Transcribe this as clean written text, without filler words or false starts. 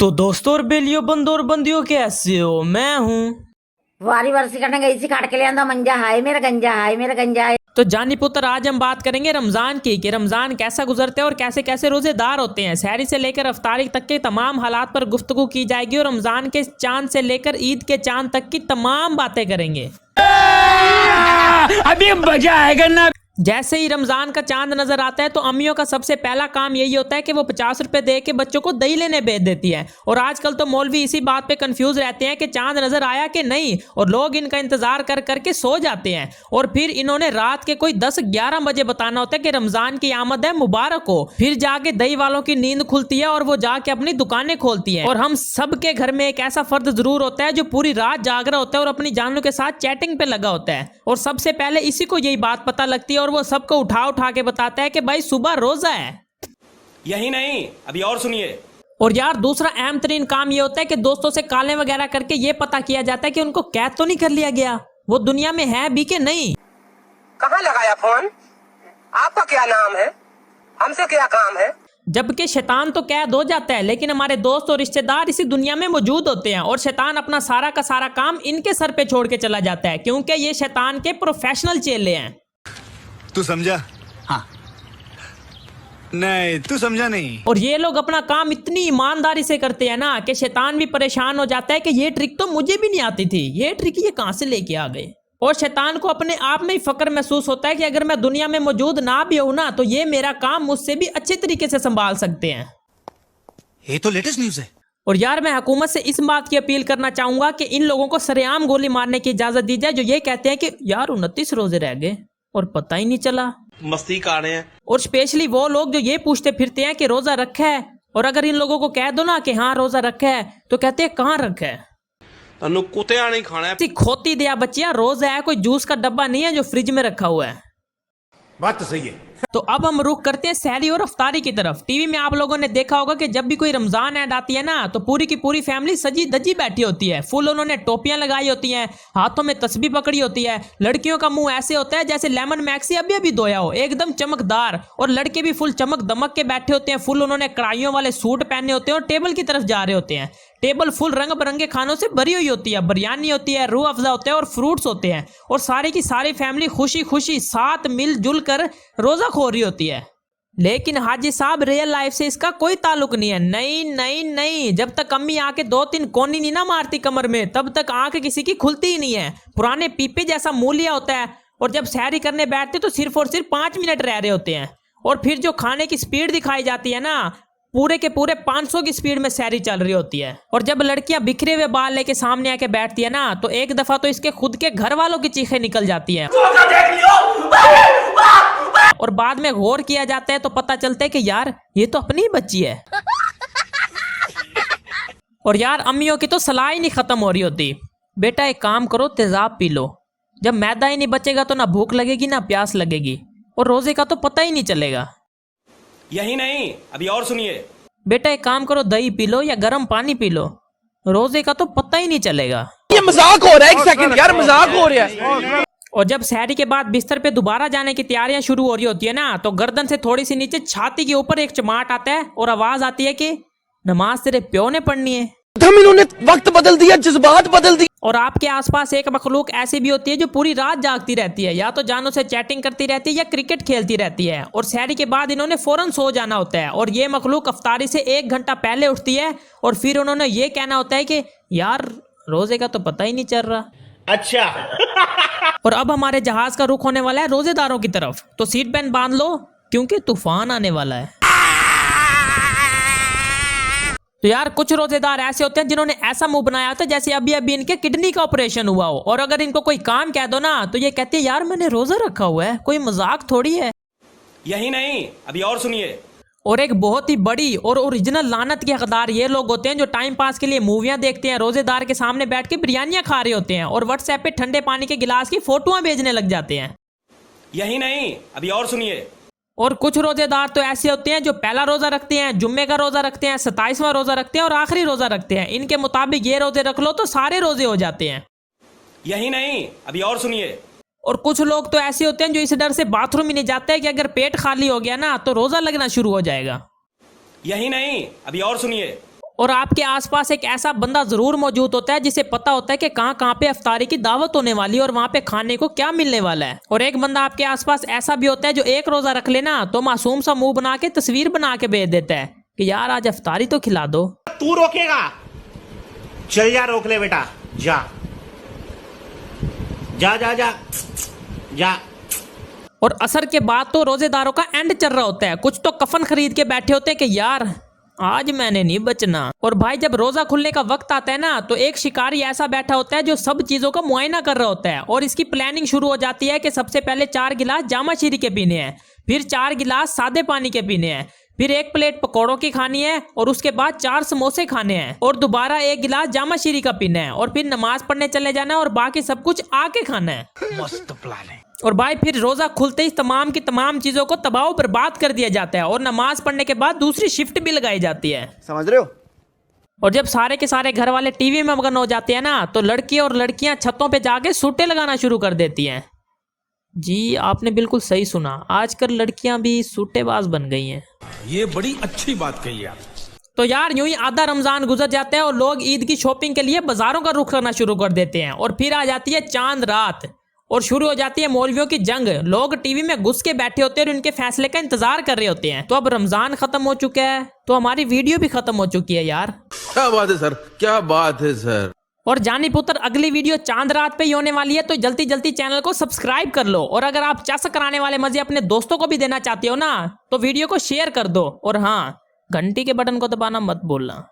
तो दोस्तों और बेलियो बंदो और बंदियों कैसे हो। मैं हूँ वारी वर्षी करने गई थी, काट के ले आंदा मंजा, हाय मेरा गंजा, हाय मेरा गंजा है। तो जानी पुत्र, आज हम बात करेंगे रमजान की कि रमजान कैसा गुजरते हैं और कैसे कैसे रोजेदार होते हैं। सहरी से लेकर अफ्तारी तक के तमाम हालात पर गुफ्तगू की जाएगी और रमजान के चांद से लेकर ईद के चांद तक की तमाम बातें करेंगे। अभी मजा आएगा ना। जैसे ही रमजान का चांद नजर आता है तो अम्मियों का सबसे पहला काम यही होता है कि वो 50 रुपए दे के बच्चों को दही लेने भेज देती है। और आजकल तो मौलवी इसी बात पे कंफ्यूज रहते हैं कि चांद नजर आया कि नहीं, और लोग इनका इंतजार कर करके सो जाते हैं। और फिर इन्होंने रात के कोई 10-11 बजे बताना होता है कि रमजान की आमद है, मुबारक हो। फिर जाके दही वालों की नींद खुलती है और वो जाके अपनी दुकानें खोलती है। और हम सबके घर में एक ऐसा फर्द जरूर होता है जो पूरी रात जाग रहा होता है और अपनी जानों के साथ चैटिंग पे लगा होता है। और सबसे पहले इसी को यही बात पता लगती है और वो सबको उठा उठा के बताता है कि भाई सुबह रोजा है। यही नहीं, अभी और सुनिए। और यार दूसरा अहम तरीन काम ये होता है कि दोस्तों से कालें वगैरह करके ये पता किया जाता है कि उनको कैद तो नहीं कर लिया गया, वो दुनिया में है भी कि नहीं। कहाँ लगाया फोन? आपका क्या नाम है? हमसे क्या काम है? जबकि शैतान तो कैद हो जाता है, लेकिन हमारे दोस्त और रिश्तेदार इसी दुनिया में मौजूद होते हैं और शैतान अपना सारा का सारा काम इनके सर पे छोड़ के चला जाता है, क्योंकि ये शैतान के प्रोफेशनल चेले हैं। तू समझा? हाँ। नहीं, तू समझा नहीं। और ये लोग अपना काम इतनी ईमानदारी से करते हैं ना कि शैतान भी परेशान हो जाता है कि ये ट्रिक तो मुझे भी नहीं आती थी, ये ट्रिक ये कहां से लेके आ गए। और शैतान को अपने आप में ही फक्र महसूस होता है कि अगर मैं दुनिया में मौजूद ना भी हूं ना तो ये मेरा काम मुझसे भी अच्छे तरीके से संभाल सकते हैं। ये तो लेटेस्ट न्यूज़ है। और यार मैं हुकूमत से इस बात की अपील करना चाहूंगा कि इन लोगों को सरेआम गोली मारने की इजाजत दी जाए जो ये कहते हैं कि यार 29 रोजे रह गए और पता ही नहीं चला। मस्ती कर रहे हैं। और स्पेशली वो लोग जो ये पूछते फिरते हैं कि रोजा रखा है, और अगर इन लोगों को कह दो ना कि हाँ रोजा रखा है तो कहते हैं कहाँ रखा है, तनु कुत्तियां नहीं खाना है। खोती दिया बच्चिया, रोजा है, कोई जूस का डब्बा नहीं है जो फ्रिज में रखा हुआ है। बात तो सही है। तो अब हम रुख करते हैं सहरी और अफ्तारी की तरफ। टीवी में आप लोगों ने देखा होगा कि जब भी कोई रमजान ऐड आती है ना तो पूरी की पूरी फैमिली सजी धजी बैठी होती है। फुल उन्होंने टोपियां लगाई होती हैं, हाथों में तस्बीह पकड़ी होती है। लड़कियों का मुंह ऐसे होता है जैसे लेमन मैक्सी अभी अभी धोया हो, एकदम चमकदार। और लड़के भी फुल चमक दमक के बैठे होते हैं। फुल उन्होंने कढ़ाइयों वाले सूट पहने होते हैं और टेबल की तरफ जा रहे होते हैं। टेबल फुल रंग बिरंगे खानों से भरी हुई होती है, बिरयानी होती है, रूह अफ़ज़ा होता है और फ्रूट्स होते हैं। और सारी की सारी फैमिली खुशी खुशी साथ मिलजुल कर रोजा खो रही होती है। लेकिन हाजी साहब रियल लाइफ से इसका कोई ताल्लुक नहीं है। नहीं नहीं नहीं, जब तक अम्मी आके 2-3 कोनी नहीं ना मारती कमर में तब तक आंख किसी की खुलती ही नहीं है। पुराने पीपे जैसा मुंह लिया होता है और जब सहरी करने बैठते तो सिर्फ और सिर्फ 5 मिनट रह रहे होते हैं। और फिर जो खाने की स्पीड दिखाई जाती है ना, पूरे के पूरे 500 की स्पीड में सहरी चल रही होती है। और जब लड़कियां बिखरे हुए बाल लेके सामने आके बैठती है ना तो एक दफा तो इसके खुद के घर वालों की चीखें निकल जाती है। और बाद में गौर किया जाता है तो पता चलता है कि यार ये तो अपनी ही बच्ची है। और यार अम्मियों की तो सलाह ही नहीं खत्म हो रही होती। बेटा एक काम करो, तेजाब पी लो। जब मैदा ही नहीं बचेगा तो ना भूख लगेगी ना प्यास लगेगी और रोजे का तो पता ही नहीं चलेगा। यही नहीं, अभी और सुनिए। बेटा एक काम करो, दही पी लो या गर्म पानी पी लो, रोजे का तो पता ही नहीं चलेगा। ये मजाक हो रहा है, एक सेकंड यार, मजाक हो रहा है। और जब सहरी के बाद बिस्तर पे दोबारा जाने की तैयारियां शुरू हो रही होती है ना तो गर्दन से थोड़ी सी नीचे छाती के ऊपर एक चमाट आता है और आवाज आती है कि नमाज तेरे प्यो ने पढ़नी है। इन्होंने वक्त बदल दिया, जज्बात बदल दिए। और आपके आसपास एक मखलूक ऐसी भी होती है जो पूरी रात जागती रहती है, या तो जानों से चैटिंग करती रहती है या क्रिकेट खेलती रहती है। और सहरी के बाद इन्होंने फौरन सो जाना होता है। और ये मखलूक अफ्तारी से 1 घंटा पहले उठती है और फिर उन्होंने ये कहना होता है कि यार रोजे का तो पता ही नहीं चल रहा। अच्छा। और अब हमारे जहाज का रुख होने वाला है रोजेदारों की तरफ, तो सीट बेल्ट बांध लो क्योंकि तूफान आने वाला है। तो यार कुछ रोजेदार ऐसे होते हैं जिन्होंने ऐसा मुंह बनाया होता है जैसे अभी अभी इनके किडनी का ऑपरेशन हुआ हो। और अगर इनको कोई काम कह दो ना तो ये कहते हैं यार मैंने रोजा रखा हुआ है, कोई मजाक थोड़ी है। यही नहीं, अभी और सुनिए। और एक बहुत ही बड़ी और ओरिजिनल लानत के हकदार ये लोग होते हैं जो टाइम पास के लिए मूवियां देखते हैं, रोजेदार के सामने बैठ के बिरयानियां खा रहे होते हैं और व्हाट्सएप पे ठंडे पानी के गिलास की फोटोआं भेजने लग जाते हैं। यही नहीं, अभी और सुनिए। और कुछ रोजेदार तो ऐसे होते हैं जो पहला रोजा रखते हैं, जुम्मे का रोजा रखते हैं, 27वां रोजा रखते हैं और आखिरी रोजा रखते हैं। इनके मुताबिक ये रोजे रख लो तो सारे रोजे हो जाते हैं। यही नहीं, अभी और सुनिए। और कुछ लोग तो ऐसे होते हैं जो इस डर से बाथरूम ही नहीं जाते हैं कि अगर पेट खाली हो गया ना तो रोजा लगना शुरू हो जाएगा। यही नहीं, अभी और सुनिए। और आपके आसपास एक ऐसा बंदा जरूर मौजूद होता है जिसे पता होता है कि कहाँ पे इफ्तारी की दावत होने वाली है और वहाँ पे खाने को क्या मिलने वाला है। और एक बंदा आपके आसपास ऐसा भी होता है जो एक रोजा रख लेना तो मासूम सा मुंह बना के तस्वीर बना के भेज देता है कि यार आज इफ्तारी तो खिला दो। तू रोकेगा? चल जा, रोक ले बेटा, जा जा जा जा जा। और असर के बाद तो रोजेदारों का एंड चल रहा होता है, कुछ तो कफन खरीद के बैठे होते हैं कि यार आज मैंने नहीं बचना। और भाई जब रोजा खुलने का वक्त आता है ना तो एक शिकारी ऐसा बैठा होता है जो सब चीजों का मुआयना कर रहा होता है और इसकी प्लानिंग शुरू हो जाती है कि सबसे पहले 4 गिलास जामा शीरी के पीने हैं, फिर 4 गिलास सादे पानी के पीने हैं, फिर 1 प्लेट पकौड़ों की खानी है और उसके बाद 4 समोसे खाने हैं और दोबारा 1 गिलास जामा शीरी का पीना है और फिर नमाज पढ़ने चले जाना है और बाकी सब कुछ आके खाना है। मस्त प्लान है। और भाई फिर रोजा खुलते ही तमाम की तमाम चीजों को तबाह बर्बाद कर दिया जाता है और नमाज पढ़ने के बाद दूसरी शिफ्ट भी लगाई जाती है, समझ रहे हो? और जब सारे के सारे घर वाले टीवी में मगन हो जाते हैं ना तो लड़के और लड़कियां छतों पे जाके सूटे लगाना शुरू कर देती हैं। जी आपने बिल्कुल सही सुना, आजकल लड़कियां भी सूटेबाज बन गई हैं। ये बड़ी अच्छी बात कही आप। तो यार यूं ही आधा रमजान गुजर जाता है और लोग ईद की शॉपिंग के लिए बाजारों का रुख करना शुरू कर देते हैं और फिर आ जाती है चांद रात और शुरू हो जाती है मौलवियों की जंग। लोग टीवी में घुस के बैठे होते हैं और उनके फैसले का इंतजार कर रहे होते हैं। तो अब रमजान खत्म हो चुका है तो हमारी वीडियो भी खत्म हो चुकी है यार। क्या बात है सर, क्या बात है सर। और जानी पुत्र अगली वीडियो चांद रात पे ही होने वाली है तो जल्दी जल्दी चैनल को सब्सक्राइब कर लो और अगर आप चस कराने वाले मजे अपने दोस्तों को भी देना चाहते हो ना तो वीडियो को शेयर कर दो और हाँ घंटी के बटन को दबाना मत भूलना।